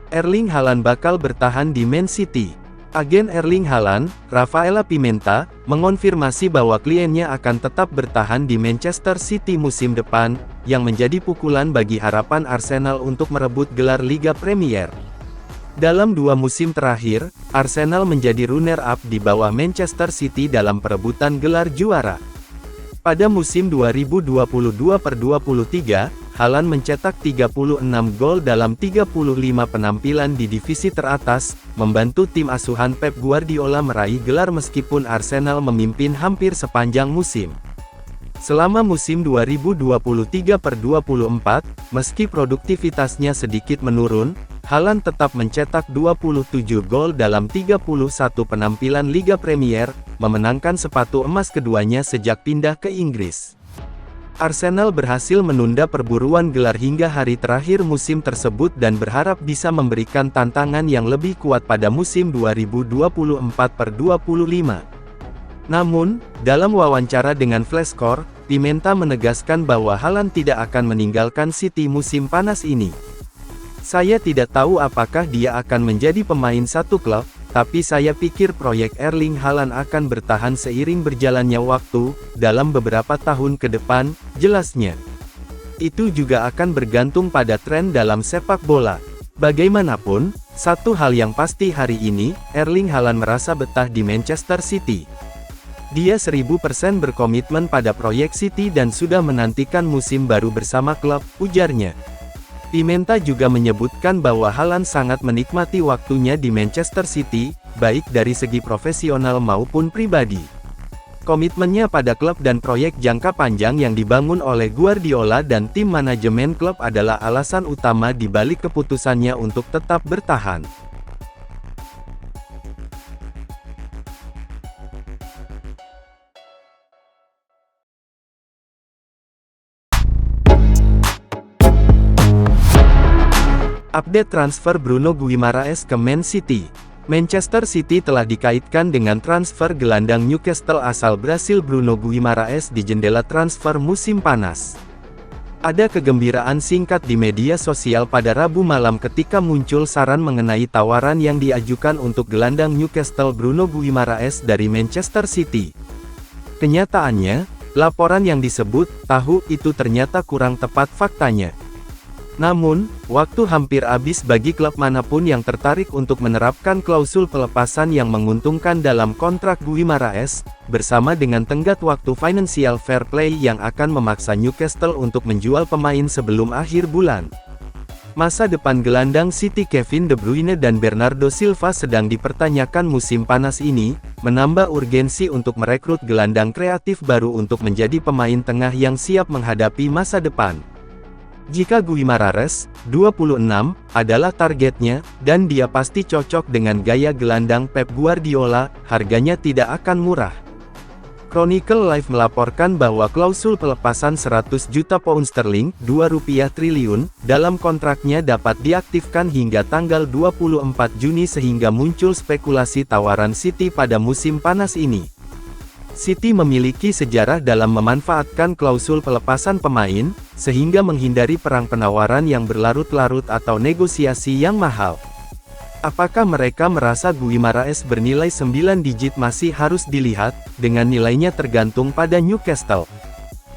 Erling Haaland bakal bertahan di Man City. Agen Erling Haaland, Rafaela Pimenta, mengonfirmasi bahwa kliennya akan tetap bertahan di Manchester City musim depan, yang menjadi pukulan bagi harapan Arsenal untuk merebut gelar Liga Premier. Dalam 2 musim terakhir, Arsenal menjadi runner-up di bawah Manchester City dalam perebutan gelar juara. Pada musim 2022/23, Haaland mencetak 36 gol dalam 35 penampilan di divisi teratas, membantu tim asuhan Pep Guardiola meraih gelar meskipun Arsenal memimpin hampir sepanjang musim. Selama musim 2023/24, meski produktivitasnya sedikit menurun, Haaland tetap mencetak 27 gol dalam 31 penampilan Liga Premier, memenangkan sepatu emas keduanya sejak pindah ke Inggris. Arsenal berhasil menunda perburuan gelar hingga hari terakhir musim tersebut dan berharap bisa memberikan tantangan yang lebih kuat pada musim 2024/25. Namun, dalam wawancara dengan Flashscore, Pimenta menegaskan bahwa Haaland tidak akan meninggalkan City musim panas ini. "Saya tidak tahu apakah dia akan menjadi pemain satu klub, tapi saya pikir proyek Erling Haaland akan bertahan seiring berjalannya waktu, dalam beberapa tahun ke depan," jelasnya. Itu juga akan bergantung pada tren dalam sepak bola. Bagaimanapun, satu hal yang pasti hari ini, Erling Haaland merasa betah di Manchester City. Dia 1000% berkomitmen pada proyek City dan sudah menantikan musim baru bersama klub, ujarnya. Pimenta juga menyebutkan bahwa Haaland sangat menikmati waktunya di Manchester City, baik dari segi profesional maupun pribadi. Komitmennya pada klub dan proyek jangka panjang yang dibangun oleh Guardiola dan tim manajemen klub adalah alasan utama di balik keputusannya untuk tetap bertahan. Update transfer Bruno Guimaraes ke Man City. Manchester City telah dikaitkan dengan transfer gelandang Newcastle asal Brasil Bruno Guimaraes di jendela transfer musim panas. Ada kegembiraan singkat di media sosial pada Rabu malam ketika muncul saran mengenai tawaran yang diajukan untuk gelandang Newcastle Bruno Guimaraes dari Manchester City. Kenyataannya, laporan yang disebut "tahu" itu ternyata kurang tepat faktanya. Namun, waktu hampir habis bagi klub manapun yang tertarik untuk menerapkan klausul pelepasan yang menguntungkan dalam kontrak Guimaraes, bersama dengan tenggat waktu financial fair play yang akan memaksa Newcastle untuk menjual pemain sebelum akhir bulan. Masa depan gelandang City Kevin De Bruyne dan Bernardo Silva sedang dipertanyakan musim panas ini, menambah urgensi untuk merekrut gelandang kreatif baru untuk menjadi pemain tengah yang siap menghadapi masa depan. Jika Guimaraes, 26, adalah targetnya, dan dia pasti cocok dengan gaya gelandang Pep Guardiola, harganya tidak akan murah. Chronicle Live melaporkan bahwa klausul pelepasan 100 juta pound sterling, ₹2 triliun, dalam kontraknya dapat diaktifkan hingga tanggal 24 Juni sehingga muncul spekulasi tawaran City pada musim panas ini. City memiliki sejarah dalam memanfaatkan klausul pelepasan pemain, sehingga menghindari perang penawaran yang berlarut-larut atau negosiasi yang mahal. Apakah mereka merasa Guimaraes bernilai 9 digit masih harus dilihat, dengan nilainya tergantung pada Newcastle?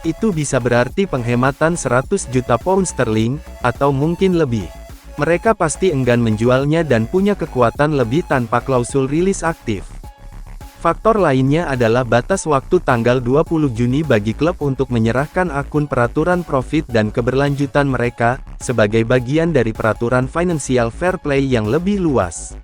Itu bisa berarti penghematan 100 juta pound sterling, atau mungkin lebih. Mereka pasti enggan menjualnya dan punya kekuatan lebih tanpa klausul rilis aktif. Faktor lainnya adalah batas waktu tanggal 20 Juni bagi klub untuk menyerahkan akun peraturan profit dan keberlanjutan mereka, sebagai bagian dari peraturan financial fair play yang lebih luas.